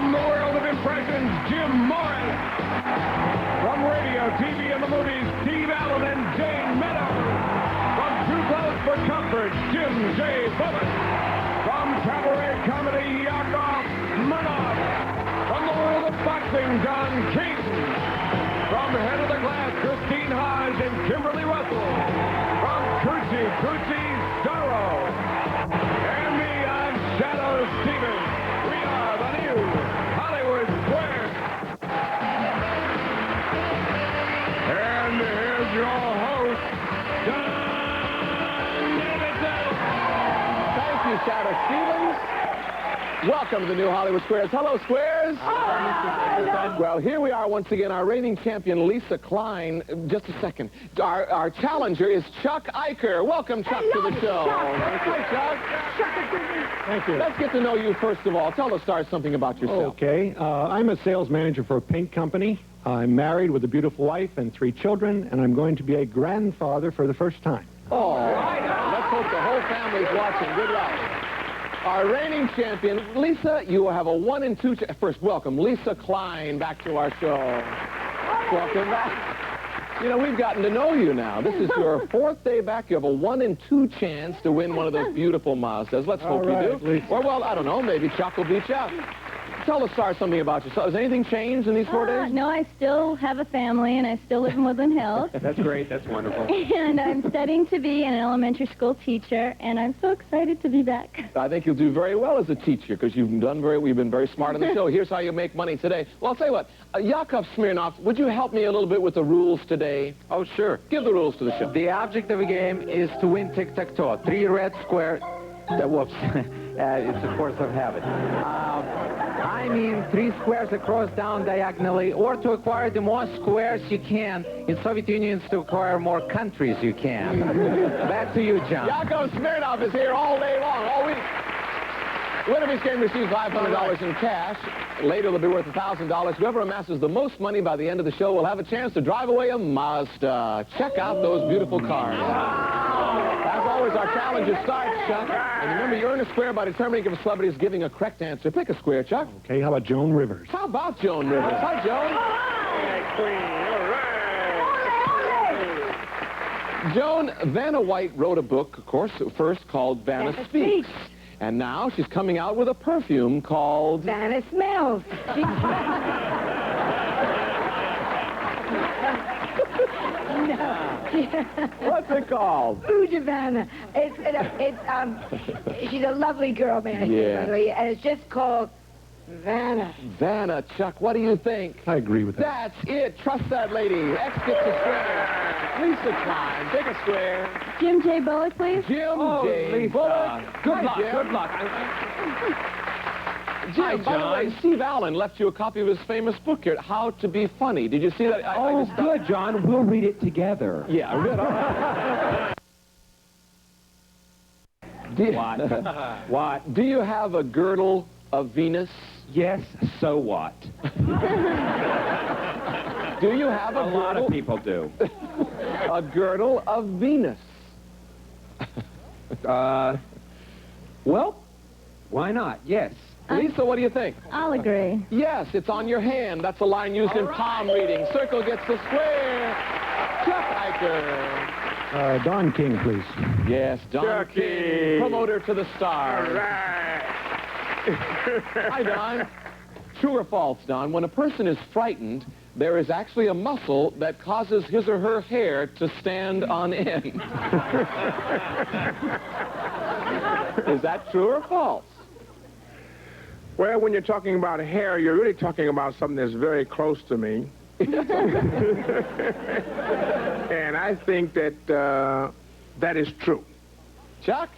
From the world of impressions, Jim Morris. From radio, TV, and the movies, Steve Allen and Jane Meadows. From Too Close for Comfort, Jim J. Bullitt. From cabaret comedy, Yakov Manoff. From the world of boxing, John Keaton. From Head of the Glass, Christine Hodge and Kimberly Russell. From Coochie Starro. And me, I'm Shadow Stevens. We are the new Hollywood Squares. And here's your host, Don Davidson. Thank you, Shadow Stevens. Welcome to the new Hollywood Squares. Hello, Squares. Hi. Well, here we are once again, our reigning champion, Lisa Klein. Just a second. Our challenger is Chuck Eicher. Welcome, Chuck, to the show. Hi, Chuck. Thank you. Let's get to know you first of all. Tell the stars something about yourself. Okay. I'm a sales manager for a paint company. I'm married with a beautiful wife and 3 children, and I'm going to be a grandfather for the first time. Oh, let's hope the whole family's watching. Good luck. Our reigning champion, Lisa, you have a 1 and 2. First, welcome, Lisa Klein, back to our show. Welcome back. You know, we've gotten to know you now. This is your 4th day back. You have a 1 and 2 chance to win one of those beautiful Mazdas. Let's hope you do. Lisa. Or, well, I don't know. Maybe Chuck will beat you out. Tell the stars something about yourself. Has anything changed in these 4 days? No, I still have a family, and I still live in Woodland Hills. That's great. That's wonderful. And I'm studying to be an elementary school teacher, and I'm so excited to be back. I think you'll do very well as a teacher because you've been very smart on the show. Here's how you make money today. Well, I'll tell you what, Yakov Smirnoff, would you help me a little bit with the rules today? Oh, sure. Give the rules to the show. The object of the game is to win tic-tac-toe. 3 red squares. Whoops. It's a force of habit. I mean 3 squares across, down, diagonally, or to acquire the more squares you can. In Soviet Union, to acquire more countries you can. Back to you, John. Yakov Smirnoff is here all day long, all week. The winner of this game receives $500 in cash. Later, they'll be worth $1,000. Whoever amasses the most money by the end of the show will have a chance to drive away a Mazda. Check out those beautiful cars. As always, our challenges start, Chuck. And remember, you earn a square by determining if a celebrity is giving a correct answer. Pick a square, Chuck. Okay, how about Joan Rivers? How about Joan Rivers? Hi, Joan. Joan, Vanna White wrote a book, of course, first called Vanna Speaks. And now she's coming out with a perfume called... Vanna Smells. What's it called? Ooh, Vanna. She's a lovely girl, man. Yeah. And it's just called Vanna. Vanna, Chuck, what do you think? I agree with that. That's it. Trust that lady. X gets a square. Lisa Klein, take a square. Jim J. Bullock, please. Jim Oh, J. Lisa. Bullock. Good Hi, luck, Jim. good luck. Jim, Hi, by the way, John. Steve Allen left you a copy of his famous book here, How to Be Funny. Did you see that? I just- good, John. We'll read it together. Yeah, good. All right. What? What? Do you have a girdle of Venus? Yes, so what? Do you have a A lot girdle? of people do. A girdle of Venus. Well, why not? Yes. Lisa, what do you think? I'll agree. Yes, it's on your hand. That's a line used in palm reading. Circle gets the square. Chuck Eicher. Don King, please. Yes, Don Chucky. King, promoter to the stars. Right. Hi, Don. True or false, Don? When a person is frightened, there is actually a muscle that causes his or her hair to stand on end. Is that true or false? Well, when you're talking about hair, you're really talking about something that's very close to me. And I think that that is true. Chuck?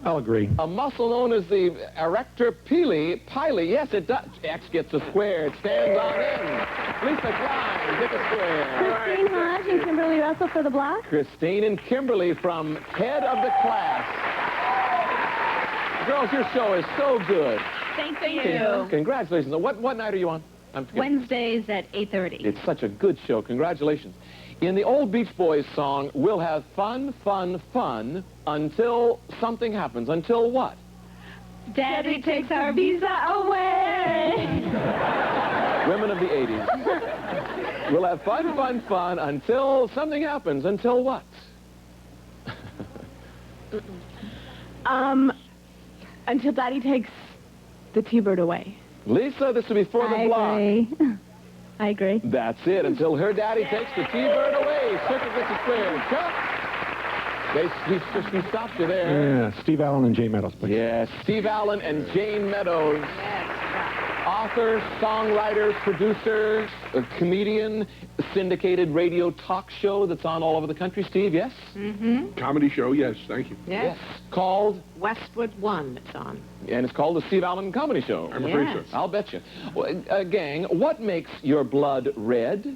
I'll agree. A muscle known as the erector pili. Yes, it does. X gets a square. It stands on end. Lisa Klein, get a square. Christine Hodge and Kimberly Russell for the block. Christine and Kimberly from Head of the Class. Girls, your show is so good. Thank you. Congratulations. What night are you on? I'm forgetting. Wednesdays at 8:30. It's such a good show. Congratulations. In the old Beach Boys song, we'll have fun, fun, fun until something happens. Until what? Daddy takes our visa away. Women of the 80s. We'll have fun, fun, fun until something happens. Until what? Until Daddy takes the T-bird away. Lisa, this will be for the I block. agree. I agree. That's it. Until her daddy takes the T-bird away. Circle gets a square. Chuck. He stopped you there. Yeah, Steve Allen and Jay Meadows, please. Yes, Steve Allen and Jane Meadows. Author, songwriter, producer, a comedian, syndicated radio talk show that's on all over the country. Steve, yes? Comedy show, yes, thank you. Yes. Called, Westwood 1 it's on. and it's called the Steve Allen Comedy Show. I'm afraid so. I'll bet you. Well, gang, what makes your blood red?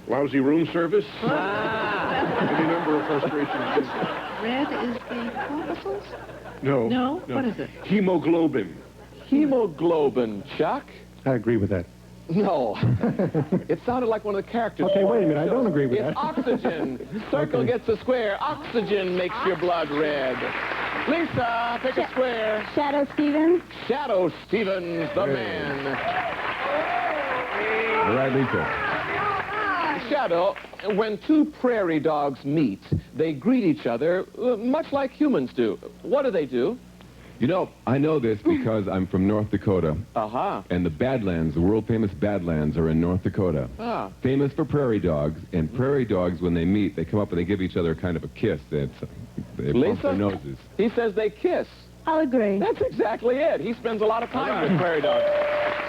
Lousy room service. Any number of frustrations. Red is the corpuscles? No. No? What is it? Hemoglobin. Hemoglobin, Chuck? I agree with that. No. It sounded like one of the characters. Okay, wait a minute. I don't agree with It's that. oxygen. Circle Okay. gets a square. Oxygen makes your blood red. Lisa, pick a square. Shadow Stevens. Shadow Stevens, the man. All right, Lisa. Shadow, when two prairie dogs meet, they greet each other much like humans do. What do? You know, I know this because I'm from North Dakota, Uh-huh. and the Badlands, the world-famous Badlands, are in North Dakota. Ah. Famous for prairie dogs, and prairie dogs, when they meet, they come up and they give each other kind of a kiss. They bump their noses. He says they kiss. I'll agree. That's exactly it. He spends a lot of time with prairie dogs.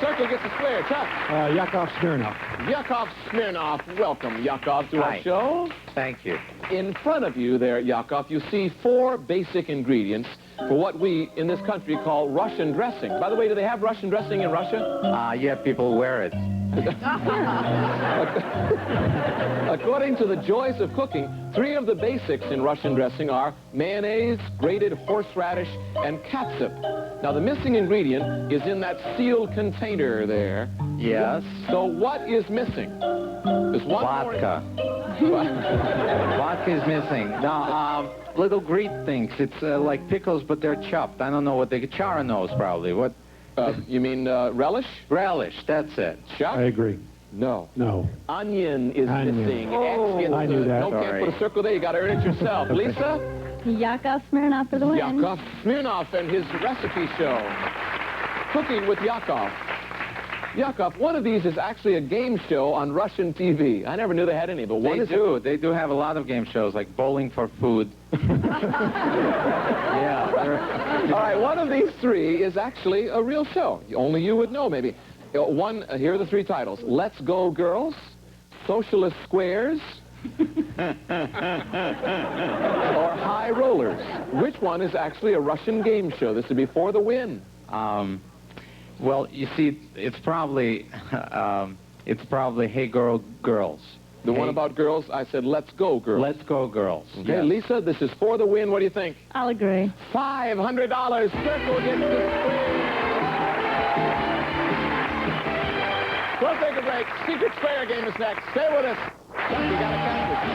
Circle gets a square. Chuck. Yakov Smirnoff. Yakov Smirnoff. Welcome, Yakov, to our Hi. show. Thank you. In front of you there, Yakov, you see 4 basic ingredients for what we in this country call Russian dressing. By the way, do they have Russian dressing in Russia? Yeah, people wear it. According to the joys of cooking, 3 of the basics in Russian dressing are mayonnaise, grated horseradish, and catsup. Now, the missing ingredient is in that sealed container there. Yes. So what is missing? There's one Vodka. Vodka is missing. Now, little green things. It's like pickles, but they're chopped. I don't know what they... Chara knows, probably. What? You mean relish? Relish, that's it. Chuck? I agree. No. No. Onion is Onion. missing. Oh, X I knew that. No, can't Sorry. put a circle there. You got to earn it yourself. Okay. Lisa? Yakov Smirnoff for the win. Yakov Smirnoff and his recipe show. Cooking with Yakov. Yakov, one of these is actually a game show on Russian TV. I never knew they had any, but one They is do. They do have a lot of game shows, like Bowling for Food. Yeah. All right, one of these 3 is actually a real show. Only you would know, maybe. One, here are the 3 titles. Let's Go Girls, Socialist Squares, or High Rollers. Which one is actually a Russian game show? This would be for the win. Well, you see, it's probably Hey Girl, Girls. The one about girls, I said, let's go, girls. Let's Go Girls. Okay, Yes. Lisa, this is for the win. What do you think? I'll agree. $500. Circle gets the square. We'll take a break. Secret Square game is next. Stay with us. You got to catch this.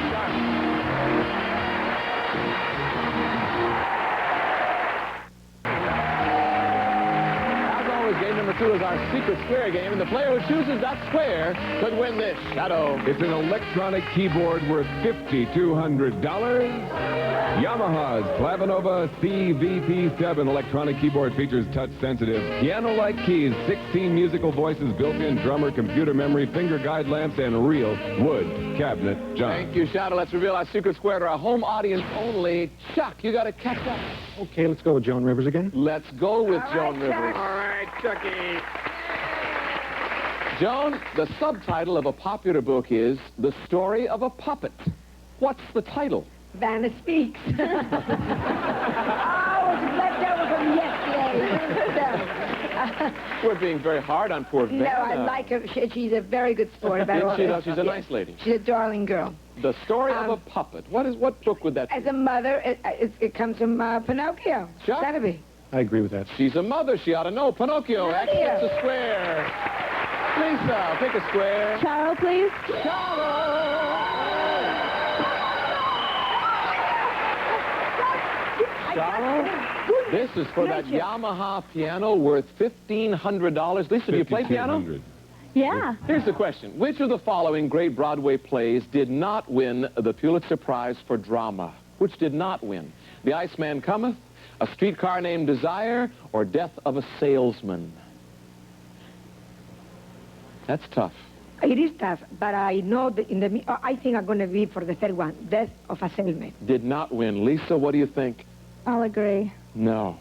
As always, game number 2 is our Secret Square game, and the player who chooses that square could win this. Shadow. It's an electronic keyboard worth $5,200. Yamaha's Clavinova CVP7 electronic keyboard features touch-sensitive, piano-like keys, 16 musical voices, built-in drummer, computer memory, finger guide lamps, and real wood cabinet John. Thank you, Shadow. Let's reveal our Secret Square to our home audience only. Chuck, you got to catch up. Okay, let's go with Joan Rivers again. Let's go with Joan Rivers. All right, Chucky. Joan, the subtitle of a popular book is The Story of a Puppet. What's the title? Vanna speaks. Oh, it's left over from yesterday. We're being very hard on poor Vanna. No, I like her. She's a very good sport about Isn't all she, this. though? She's a nice lady. She's a darling girl. The Story of a Puppet. What book would that be? As a mother, it comes from Pinocchio. Chuck? Gotta be. I agree with that. She's a mother. She ought to know. Pinocchio. X gets a square. Lisa, pick a square. Charo, please. Charo? This is for that Yamaha piano worth $1,500. Lisa, do you play piano? $5,200. Yeah. Here's the question. Which of the following great Broadway plays did not win the Pulitzer Prize for drama? Which did not win? The Iceman Cometh, A Streetcar Named Desire, or Death of a Salesman? That's tough. It is tough, but I know that I think I'm going to be for the third one, Death of a Salesman. Did not win. Lisa, what do you think? I'll agree. No.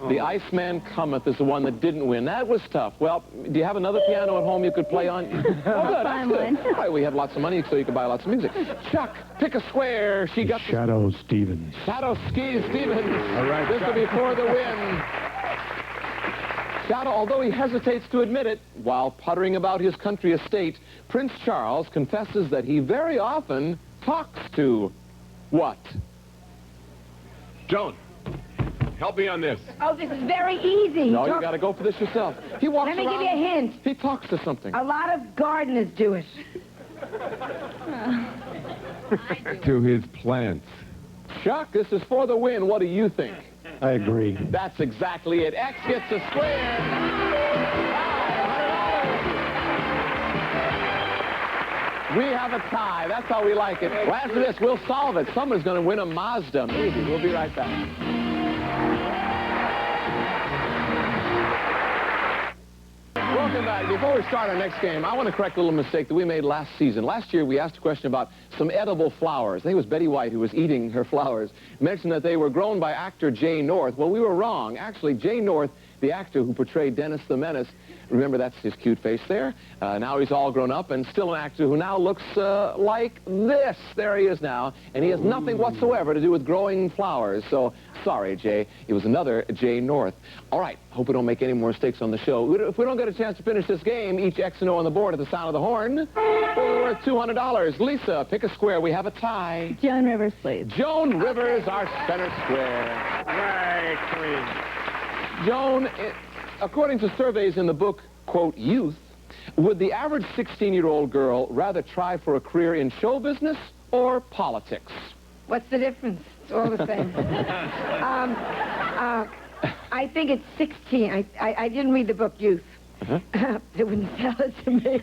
The Iceman Cometh is the one that didn't win. That was tough. Well, do you have another piano at home you could play on? Oh, good. That's good. All right, we have lots of money, so you can buy lots of music. Chuck, pick a square. She got Shadow Stevens. Shadow Stevens. All right, This will be for the win. Shadow, although he hesitates to admit it, while puttering about his country estate, Prince Charles confesses that he very often talks to what? Joan, help me on this. Oh, this is very easy. No, you got to go for this yourself. He walks Let me around. give you a hint. He talks to something. A lot of gardeners do it. To his plants. Chuck, this is for the win. What do you think? I agree. That's exactly it. X gets a square. $500. We have a tie. That's how we like it. Well, after this, we'll solve it. Someone's going to win a Mazda. Maybe. We'll be right back. Welcome back. Before we start our next game, I want to correct a little mistake that we made last season. Last year, we asked a question about some edible flowers. I think it was Betty White who was eating her flowers. Mentioned that they were grown by actor Jay North. Well, we were wrong. Actually, Jay North, the actor who portrayed Dennis the Menace, remember that's his cute face there? Now he's all grown up and still an actor who now looks like this. There he is now. And he has nothing whatsoever to do with growing flowers. So, sorry, Jay. It was another Jay North. All right. Hope we don't make any more mistakes on the show. If we don't get a chance to finish this game, each X and O on the board at the sound of the horn will be worth $200. Lisa, pick a square. We have a tie. Joan Rivers, please. Joan Rivers, our center square. Right, Queen. Joan, according to surveys in the book, quote, Youth, would the average 16-year-old girl rather try for a career in show business or politics? What's the difference? It's all the same. I think it's 16. I didn't read the book Youth. They wouldn't sell it to me.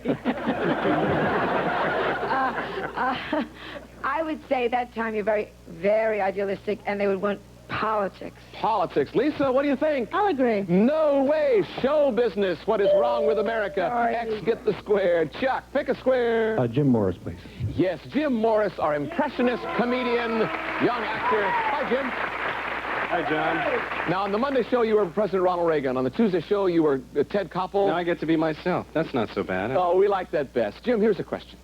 I would say that time you're very, very idealistic, and they would want politics. Politics. Lisa, what do you think? I'll agree. No way. Show business. What is wrong with America? Sorry. X, get the square. Chuck, pick a square. Jim Morris, please. Yes, Jim Morris, our impressionist comedian, young actor. Hi, Jim. Hi, John. Now, on the Monday show, you were President Ronald Reagan. On the Tuesday show, you were Ted Koppel. Now I get to be myself. That's not so bad. Oh, we like that best. Jim, here's a question.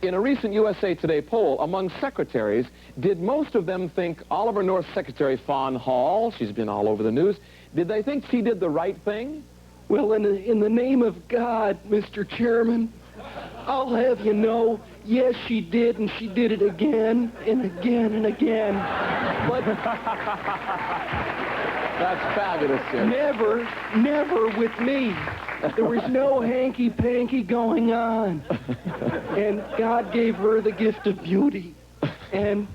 In a recent USA Today poll among secretaries, did most of them think Oliver North's Secretary Fawn Hall, she's been all over the news, did they think she did the right thing? Well, in the name of God, Mr. Chairman, I'll have you know, yes, she did, and she did it again and again and again. But that's fabulous, Jim. Never with me. There was no hanky-panky going on. And God gave her the gift of beauty. And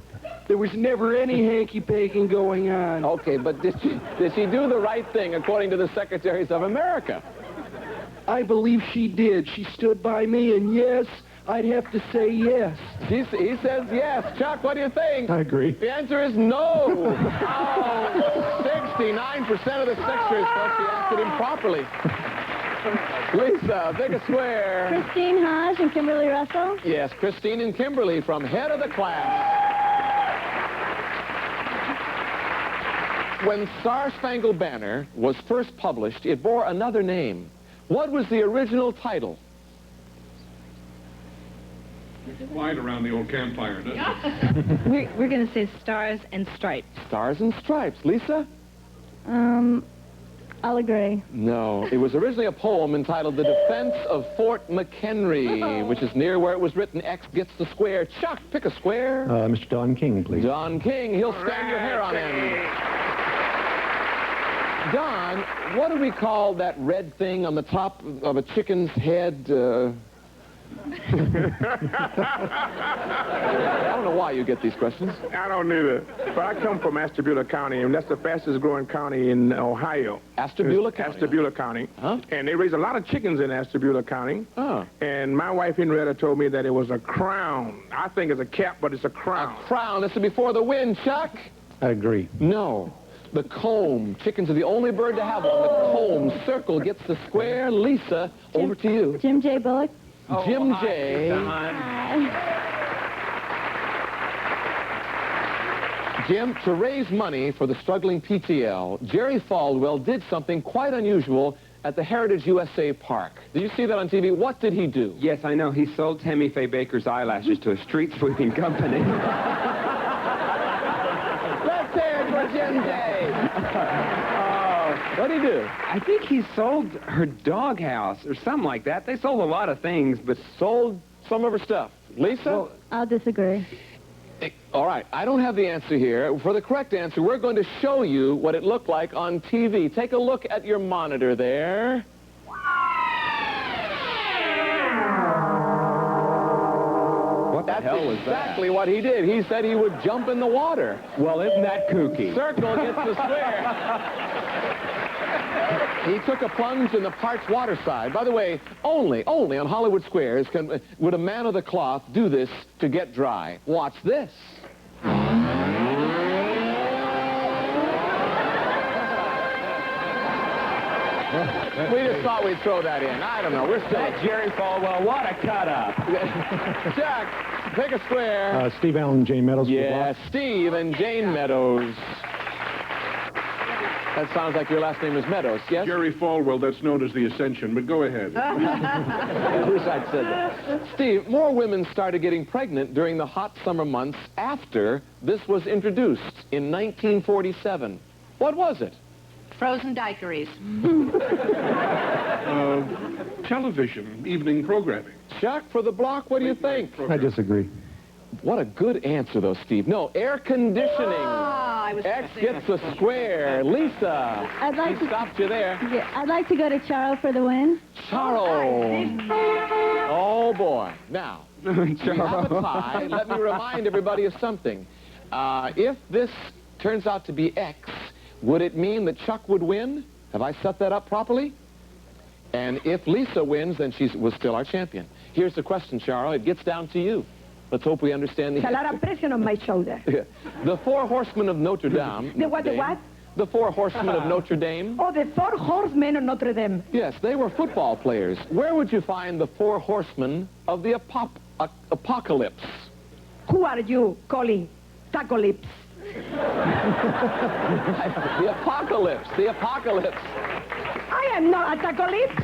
there was never any hanky-panky going on. Okay, but did she do the right thing according to the Secretaries of America? I believe she did. She stood by me, and yes, I'd have to say yes. He says yes. Chuck, what do you think? I agree. The answer is no. Oh, 69% of the secretaries thought she acted improperly. Lisa, pick a square. Christine Hodge and Kimberly Russell. Yes, Christine and Kimberly from Head of the Class. When Star Spangled Banner was first published, it bore another name. What was the original title? It's quiet around the old campfire, doesn't it? We're going to say Stars and Stripes. Stars and Stripes. Lisa? I'll agree. No. It was originally a poem entitled The Defense of Fort McHenry, which is near where it was written, X gets the square. Chuck, pick a square. Mr. Don King, please. Don King. He'll stand your hair on end. Don, what do we call that red thing on the top of a chicken's head? I don't know why you get these questions. I don't either. But I come from Ashtabula County, and that's the fastest growing county in Ohio. Ashtabula County? Ashtabula County. Huh? And they raise a lot of chickens in Ashtabula County. Oh. And my wife Henrietta told me that it was a crown. I think it's a cap, but it's a crown. A crown. This is before the wind, Chuck. I agree. No. The comb. Chickens are the only bird to have one. The comb. Circle gets the square. Lisa, over to you. Jim J. Bullock. Oh, Jim J. Jim, to raise money for the struggling PTL, Jerry Falwell did something quite unusual at the Heritage USA Park. Did you see that on TV? What did he do? Yes, I know. He sold Tammy Faye Baker's eyelashes to a street sweeping company. Let's hear it for Jim J. What did he do? I think he sold her doghouse or something like that. They sold a lot of things, but sold some of her stuff. Lisa? Well, I'll disagree. All right, I don't have the answer here. For the correct answer, we're going to show you what it looked like on TV. Take a look at your monitor there. What the hell was that? Exactly what he did. He said he would jump in the water. Well, isn't that kooky? Circle gets the square. He took a plunge in the parched water side. By the way, only on Hollywood Squares would a man of the cloth do this to get dry. Watch this. We just thought we'd throw that in. I don't know. We're still... Jerry Falwell, what a cut-up. Jack, pick a square. Steve Allen, Jane Meadows. Yeah, Steve and Jane Meadows. That sounds like your last name is Meadows, yes? Jerry Falwell, that's known as the Ascension, but go ahead. I wish I'd said that. Steve, more women started getting pregnant during the hot summer months after this was introduced in 1947. What was it? Frozen daiquiris. Television, evening programming. Chuck, for the block, what do you think? I disagree. What a good answer, though, Steve. No, air conditioning. I was X gets a square. Lisa. I'd like he to stopped you there. Yeah, I'd like to go to Charles for the win. Charles. Oh, boy. Now, we have a tie. Let me remind everybody of something. If this turns out to be X, would it mean that Chuck would win? Have I set that up properly? And if Lisa wins, then she was still our champion. Here's the question, Charles. It gets down to you. Let's hope we understand the It's a lot of pressure on my shoulder. The Four Horsemen of Notre Dame. The what, the what? The Four Horsemen of Notre Dame. Oh, the Four Horsemen of Notre Dame. Yes, they were football players. Where would you find the Four Horsemen of the apocalypse? Who are you calling Taco-lips? The apocalypse. The apocalypse. I am not a Taco-lips.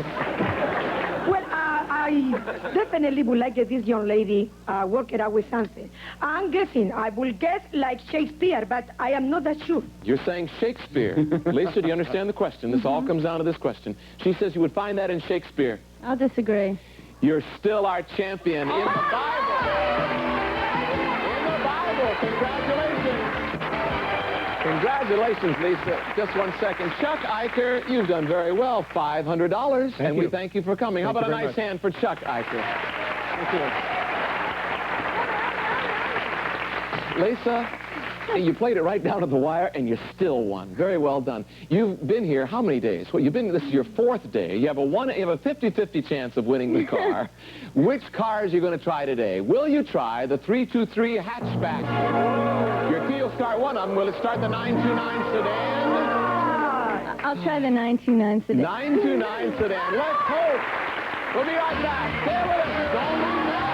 Well, I definitely would like this young lady work it out with something. I'm guessing. I will guess like Shakespeare, but I am not that sure. You're saying Shakespeare. Lisa, do you understand the question? This all comes down to this question. She says you would find that in Shakespeare. I'll disagree. You're still our champion in the Bible. In the Bible. Congratulations. Congratulations, Lisa. Just 1 second. Chuck Eicher, you've done very well. $500. And we thank you for coming. How about a nice hand for Chuck Eicher? Thank you. Lisa, you played it right down to the wire, and you still won. Very well done. You've been here how many days? Well, this is your 4th day. You have a 50-50 chance of winning the car. Which cars are you going to try today? Will you try the 323 hatchback? Your key will start one of them. Will it start the 929 sedan? I'll try the 929 sedan. 929 sedan. Let's hope. We'll be right back. Stay with us. Don't leave now.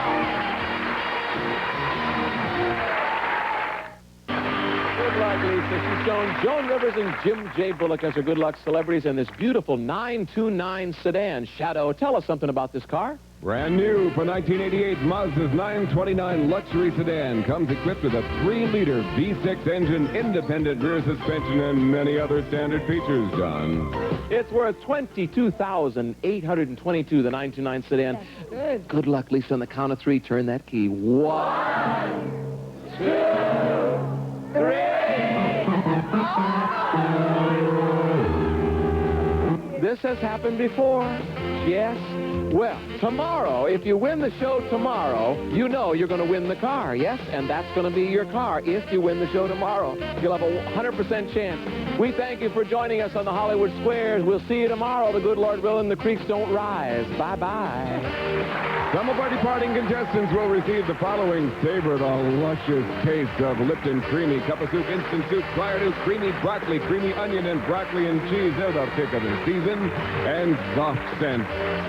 Good luck, Lisa. She's shown Joan Rivers and Jim J. Bullock as her good luck celebrities in this beautiful 929 sedan. Shadow, tell us something about this car. Brand new for 1988, Mazda's 929 luxury sedan comes equipped with a 3-liter V6 engine, independent rear suspension, and many other standard features, John. It's worth $22,822, the 929 sedan. Good. Good luck, Lisa. On the count of 3, turn that key. 1, 2, 3. This has happened before. Yes. Well, tomorrow, if you win the show tomorrow, you know you're going to win the car, yes? And that's going to be your car if you win the show tomorrow. You'll have a 100% chance. We thank you for joining us on the Hollywood Squares. We'll see you tomorrow. The good Lord willing, the creeks don't rise. Bye-bye. Some of our departing contestants will receive the following: savor the luscious taste of Lipton Creamy Cup of Soup, Instant Soup, Claritin, Creamy Broccoli, Creamy Onion, and Broccoli and Cheese. They're the pick of the season. And Soft Scent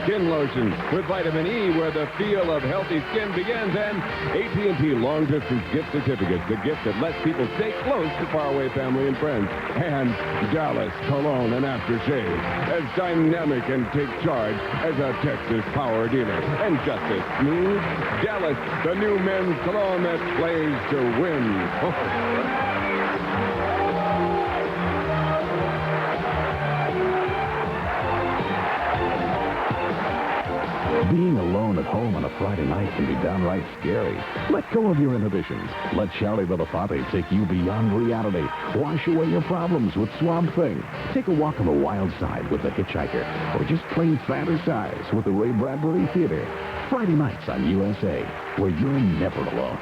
Skin Lotion with vitamin E, where the feel of healthy skin begins. And AT&T Long Distance Gift Certificates, the gift that lets people stay close to faraway family and friends. And Dallas Cologne and Aftershave, as dynamic and take charge as a Texas power dealer. And just as smooth, Dallas, the new men's cologne that plays to win. Being alone at home on a Friday night can be downright scary. Let go of your inhibitions. Let Charlie Belafonte take you beyond reality. Wash away your problems with Swamp Thing. Take a walk on the wild side with The Hitchhiker, or just plain fantasize with the Ray Bradbury Theater. Friday nights on USA, where you're never alone.